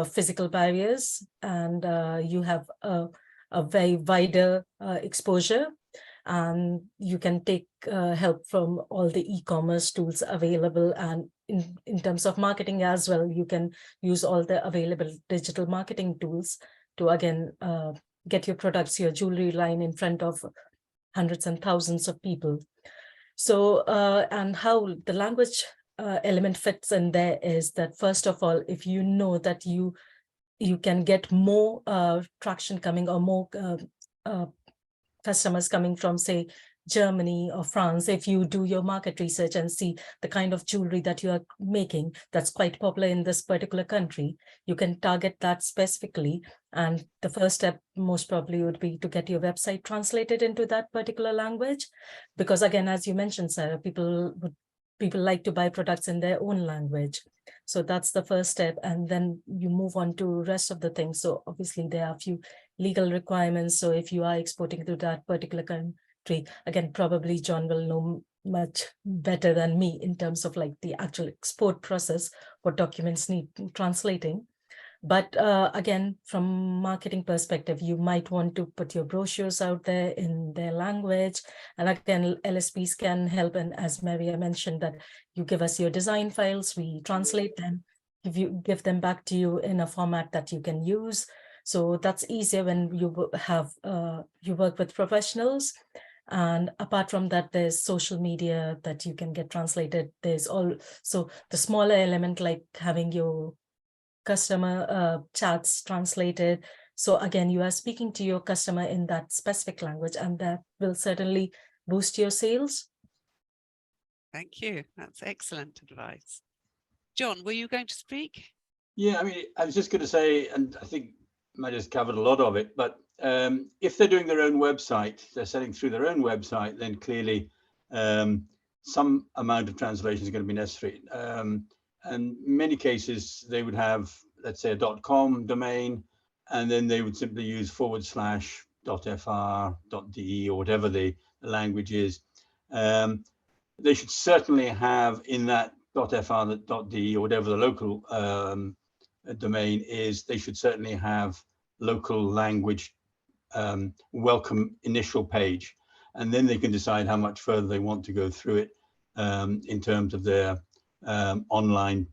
[SPEAKER 4] physical barriers, and you have a very wider exposure, and you can take help from all the e-commerce tools available, and in terms of marketing as well, you can use all the available digital marketing tools to again get your products, your jewelry line in front of hundreds and thousands of people. So, and how the language element fits in there is that, first of all, if you know that you can get more traction coming, or more customers coming from, say, Germany or France, if you do your market research and see the kind of jewelry that you are making that's quite popular in this particular country, you can target that specifically. And the first step most probably would be to get your website translated into that particular language, because again, as you mentioned, Sarah, people like to buy products in their own language. So that's the first step, and then you move on to rest of the things. So obviously there are a few legal requirements. So if you are exporting to that particular country, again, probably John will know much better than me in terms of like the actual export process, what documents need translating. But again, from marketing perspective, you might want to put your brochures out there in their language. And again, LSPs can help. And as Maria mentioned, that you give us your design files, we translate them, give them back to you in a format that you can use. So that's easier when you have you work with professionals. And apart from that, there's social media that you can get translated. There's also the smaller element, like having your customer chats translated. So again, you are speaking to your customer in that specific language, and that will certainly boost your sales.
[SPEAKER 1] Thank you. That's excellent advice. John, were you going to speak?
[SPEAKER 5] Yeah, I mean, I was just going to say, and I think Maria's covered a lot of it, but if they're doing their own website, they're selling through their own website, then clearly some amount of translation is going to be necessary. And in many cases, they would have, let's say, a .com domain, and then they would simply use /.fr.de or whatever the language is. They should certainly have in that .fr.de or whatever the local domain is, they should certainly have local language welcome initial page. And then they can decide how much further they want to go through it in terms of their online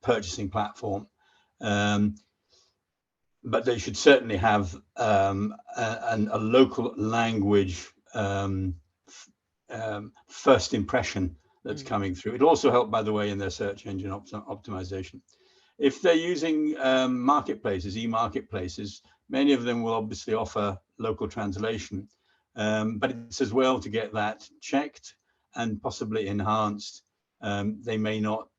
[SPEAKER 5] purchasing platform, but they should certainly have a local language first impression that's coming through. It also helped, by the way, in their search engine optimization. If they're using marketplaces, e-marketplaces, many of them will obviously offer local translation, but it's as well to get that checked and possibly enhanced. They may not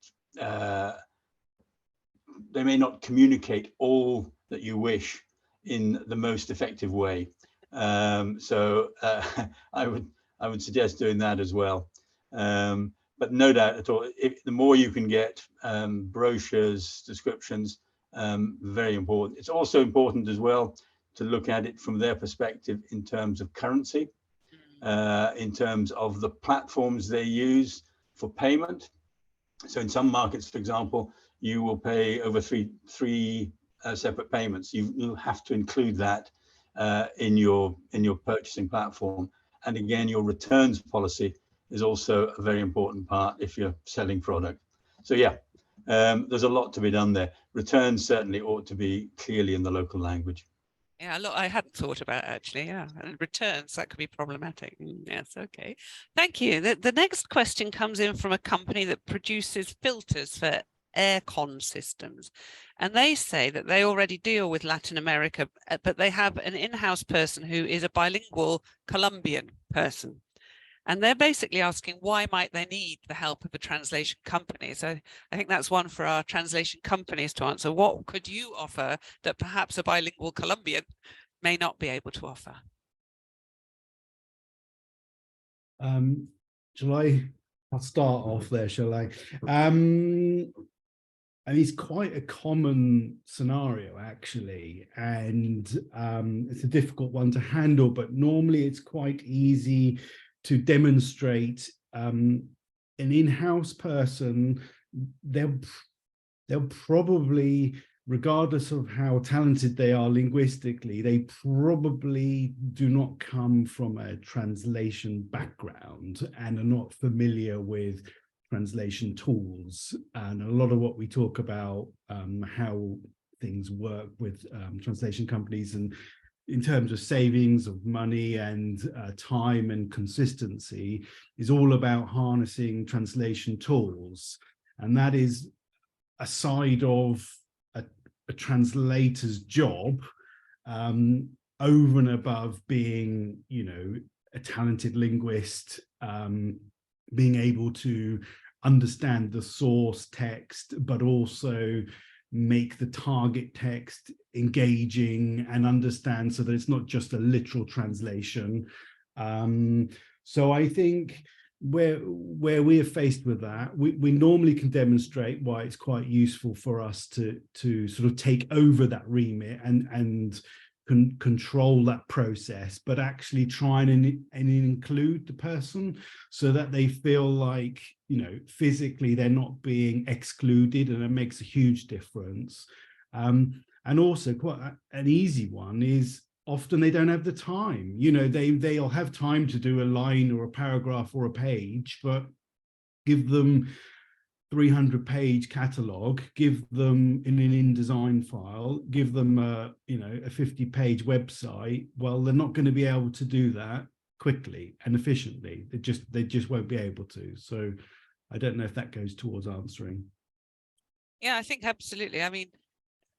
[SPEAKER 5] communicate all that you wish in the most effective way. So I would suggest doing that as well. But no doubt at all, the more you can get brochures, descriptions, very important. It's also important as well to look at it from their perspective in terms of currency, in terms of the platforms they use for payment. So in some markets, for example, you will pay over three separate payments. You have to include that in your purchasing platform. And again, your returns policy is also a very important part if you're selling product. So yeah, there's a lot to be done there. Returns certainly ought to be clearly in the local language.
[SPEAKER 1] Yeah, look, I hadn't thought about it, actually. Yeah, and returns, that could be problematic. Yes, okay. Thank you. The next question comes in from a company that produces filters for aircon systems. And they say that they already deal with Latin America, but they have an in-house person who is a bilingual Colombian person. And they're basically asking, why might they need the help of a translation company? So I think that's one for our translation companies to answer. What could you offer that perhaps a bilingual Colombian may not be able to offer?
[SPEAKER 2] I'll start off there, shall I? I mean, it's quite a common scenario, actually, and it's a difficult one to handle, but normally it's quite easy to demonstrate. An in-house person, they'll probably, regardless of how talented they are linguistically, they probably do not come from a translation background and are not familiar with translation tools. And a lot of what we talk about, how things work with translation companies, and in terms of savings of money and time and consistency, is all about harnessing translation tools. And that is a side of a translator's job, over and above being, you know, a talented linguist, being able to understand the source text, but also make the target text engaging and understand, so that it's not just a literal translation. So I think where we are faced with that, we normally can demonstrate why it's quite useful for us to sort of take over that remit and control that process, but actually try and include the person so that they feel like, you know, physically they're not being excluded, and it makes a huge difference. And also quite an easy one is, often they don't have the time. You know, they'll have time to do a line or a paragraph or a page, but give them 300-page catalog, give them in an InDesign file, give them a, you know, a 50-page website. Well, they're not going to be able to do that quickly and efficiently. They just won't be able to. So I don't know if that goes towards answering.
[SPEAKER 1] Yeah, I think absolutely. I mean,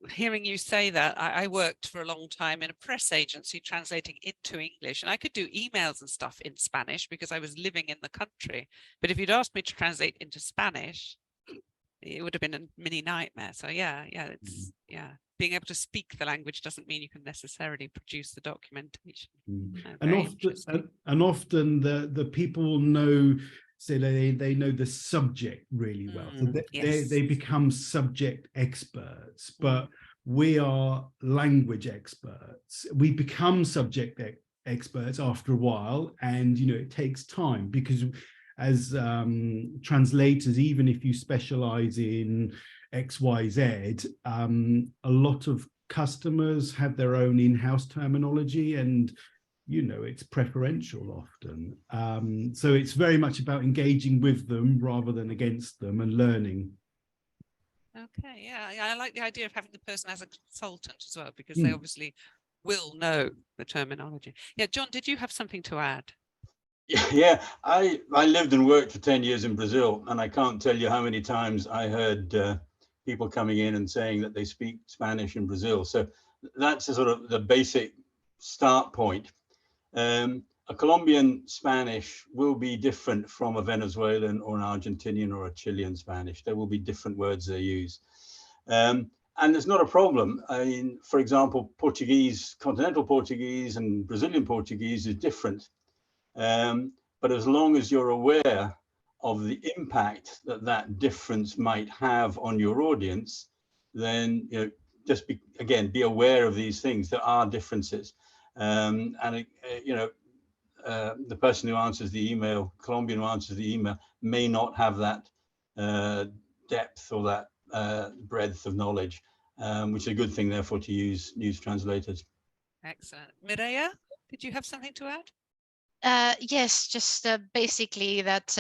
[SPEAKER 1] hearing you say that, I worked for a long time in a press agency translating into English, and I could do emails and stuff in Spanish because I was living in the country. But if you'd asked me to translate into Spanish, it would have been a mini nightmare. So yeah, it's being able to speak the language doesn't mean you can necessarily produce the documentation.
[SPEAKER 2] And often the people know, so they know the subject really well. So they become subject experts, but we are language experts. We become subject experts after a while, and you know, it takes time, because as translators, even if you specialize in XYZ, a lot of customers have their own in-house terminology, and you know, it's preferential often. So it's very much about engaging with them rather than against them, and learning.
[SPEAKER 1] Okay, yeah, I like the idea of having the person as a consultant as well, because they obviously will know the terminology. Yeah, John, did you have something to add?
[SPEAKER 5] Yeah, I lived and worked for 10 years in Brazil, and I can't tell you how many times I heard people coming in and saying that they speak Spanish in Brazil. So that's a sort of the basic start point. A Colombian Spanish will be different from a Venezuelan or an Argentinian or a Chilean Spanish. There will be different words they use. And it's not a problem. I mean, for example, Portuguese, continental Portuguese and Brazilian Portuguese is different. But as long as you're aware of the impact that that difference might have on your audience, then, you know, just be aware of these things. There are differences. You know, the person who answers the email, Colombian who answers the email, may not have that depth or that breadth of knowledge, which is a good thing, therefore, to use translators.
[SPEAKER 1] Excellent. Mireia, did you have something to add?
[SPEAKER 3] Yes, just basically that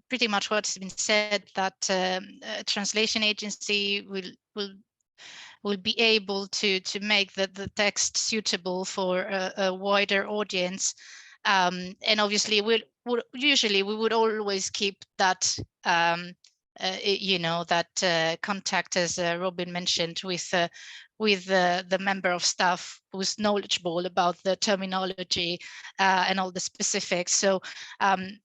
[SPEAKER 3] pretty much what's been said, that a translation agency will be able to make the text suitable for a wider audience, and obviously usually we would always keep that that contact, as Robin mentioned, with the member of staff who's knowledgeable about the terminology and all the specifics. So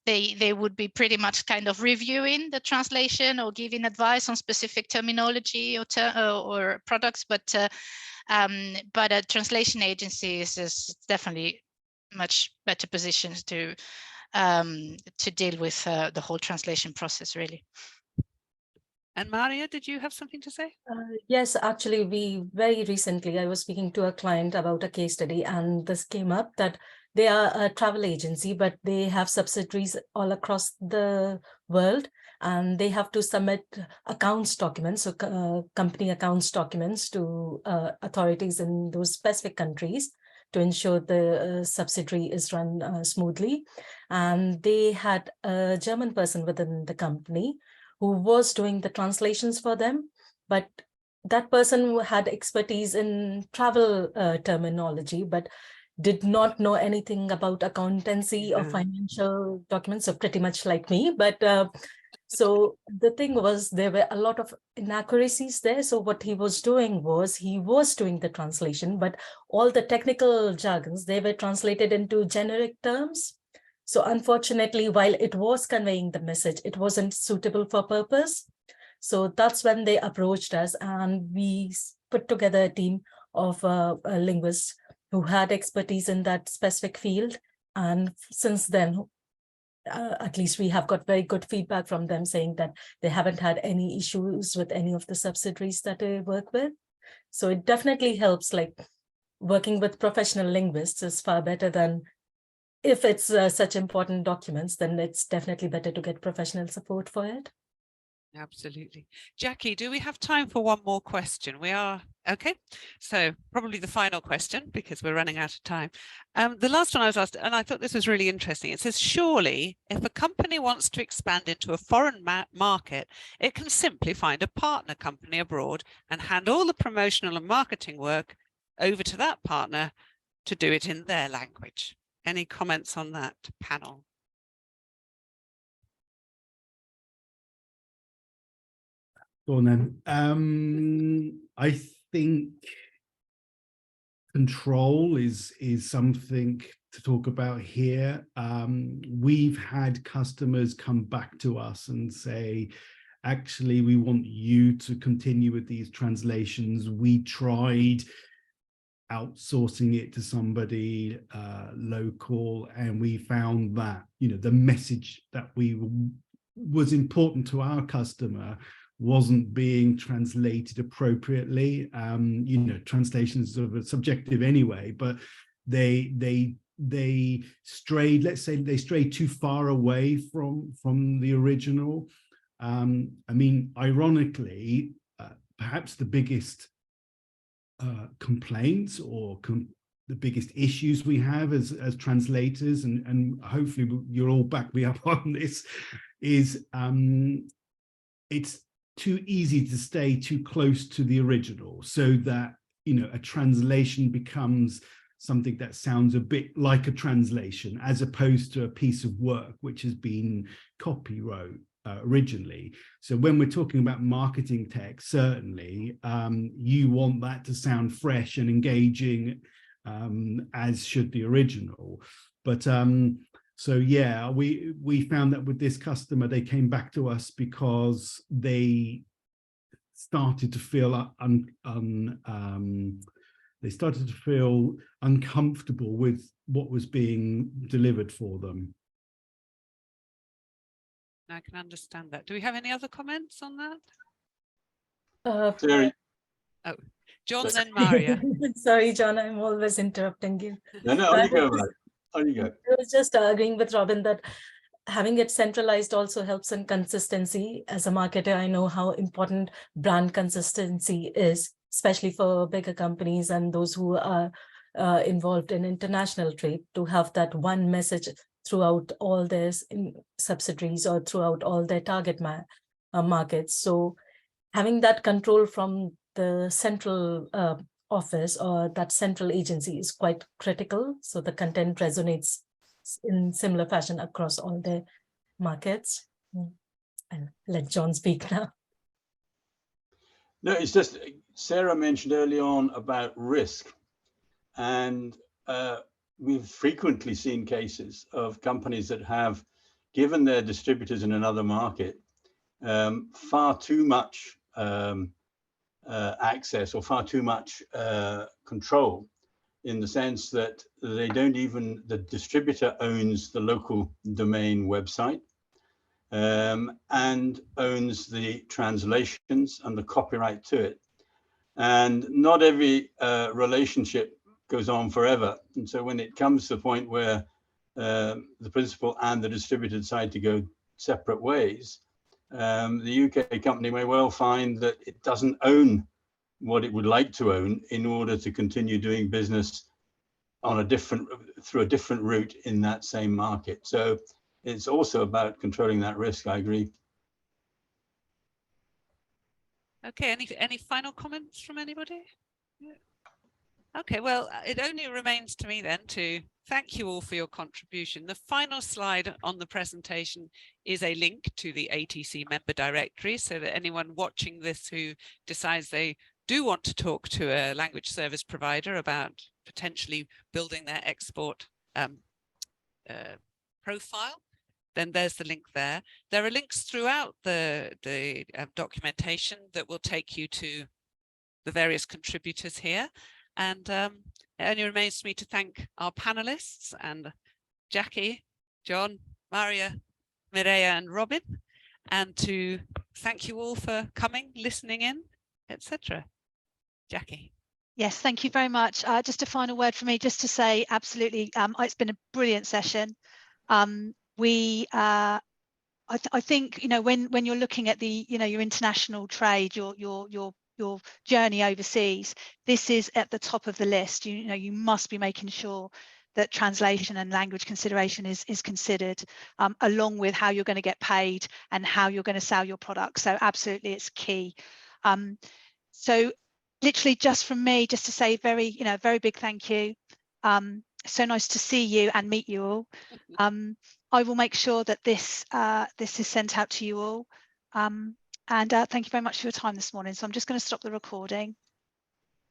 [SPEAKER 3] they would be pretty much kind of reviewing the translation or giving advice on specific terminology or products, but a translation agency is definitely much better positioned to deal with the whole translation process, really.
[SPEAKER 1] And Maria, did you have something to say?
[SPEAKER 4] Yes, actually, very recently, I was speaking to a client about a case study, and this came up that they are a travel agency, but they have subsidiaries all across the world, and they have to submit accounts documents, so company accounts documents to authorities in those specific countries to ensure the subsidiary is run smoothly. And they had a German person within the company who was doing the translations for them, but that person had expertise in travel terminology, but did not know anything about accountancy or financial documents, so pretty much like me. But so the thing was, there were a lot of inaccuracies there. So what he was doing was, he was doing the translation, but all the technical jargons, they were translated into generic terms. So unfortunately, while it was conveying the message, it wasn't suitable for purpose. So that's when they approached us, and we put together a team of linguists who had expertise in that specific field. And since then, at least we have got very good feedback from them, saying that they haven't had any issues with any of the subsidiaries that they work with. So it definitely helps, like working with professional linguists is far better than, if it's such important documents, then it's definitely better to get professional support for it.
[SPEAKER 1] Absolutely. Jackie, do we have time for one more question? We are okay. So probably the final question, because we're running out of time. The last one I was asked, and I thought this was really interesting. It says, surely if a company wants to expand into a foreign market, it can simply find a partner company abroad and hand all the promotional and marketing work over to that partner to do it in their language. Any comments on that, panel?
[SPEAKER 2] Go on then. I think control is something to talk about here. We've had customers come back to us and say, actually, we want you to continue with these translations. We tried outsourcing it to somebody local, and we found that, you know, the message that was important to our customer wasn't being translated appropriately. You know, translations are subjective anyway, but they strayed, let's say they strayed too far away from the original. I mean, ironically, perhaps the biggest complaints or the biggest issues we have as translators, and hopefully you'll all back me up on this, is it's too easy to stay too close to the original, so that, you know, a translation becomes something that sounds a bit like a translation, as opposed to a piece of work which has been copywrote originally. So when we're talking about marketing text, certainly you want that to sound fresh and engaging, as should the original. But so yeah, we found that with this customer, they came back to us because they started to feel uncomfortable with what was being delivered for them.
[SPEAKER 1] I can understand that. Do we have any other comments on that?
[SPEAKER 5] Sorry.
[SPEAKER 1] Oh, John, then Maria.
[SPEAKER 4] Sorry, John, I'm always interrupting you.
[SPEAKER 5] No, on you go, right. On you go.
[SPEAKER 4] I was just agreeing with Robin that having it centralized also helps in consistency. As a marketer, I know how important brand consistency is, especially for bigger companies and those who are involved in international trade, to have that one message throughout all their subsidiaries or throughout all their target markets. So having that control from the central office or that central agency is quite critical. So the content resonates in similar fashion across all the markets. And let John speak now.
[SPEAKER 5] No, it's just Sarah mentioned early on about risk, and we've frequently seen cases of companies that have given their distributors in another market far too much access or far too much control, in the sense that they don't even, the distributor owns the local domain website and owns the translations and the copyright to it. And not every relationship goes on forever. And so when it comes to the point where the principal and the distributor decide to go separate ways, the UK company may well find that it doesn't own what it would like to own in order to continue doing business on through a different route in that same market. So it's also about controlling that risk. I agree.
[SPEAKER 1] Okay, any final comments from anybody? Yeah. Okay, well, it only remains to me then to thank you all for your contribution. The final slide on the presentation is a link to the ATC member directory, so that anyone watching this who decides they do want to talk to a language service provider about potentially building their export profile, then there's the link there. There are links throughout the documentation that will take you to the various contributors here. And it only remains for me to thank our panelists and Jackie, John, Maria, Mireia and Robin, and to thank you all for coming, listening in, etc. Jackie.
[SPEAKER 6] Yes, thank you very much. Just a final word from me, just to say, absolutely, it's been a brilliant session. I think, you know, when you're looking at the, you know, your international trade, your journey overseas, this is at the top of the list. You know, you must be making sure that translation and language consideration is considered, along with how you're going to get paid and how you're going to sell your product. So absolutely, it's key. So literally just from me, just to say very big thank you. So nice to see you and meet you all. I will make sure that this is sent out to you all. And thank you very much for your time this morning. So I'm just going to stop the recording.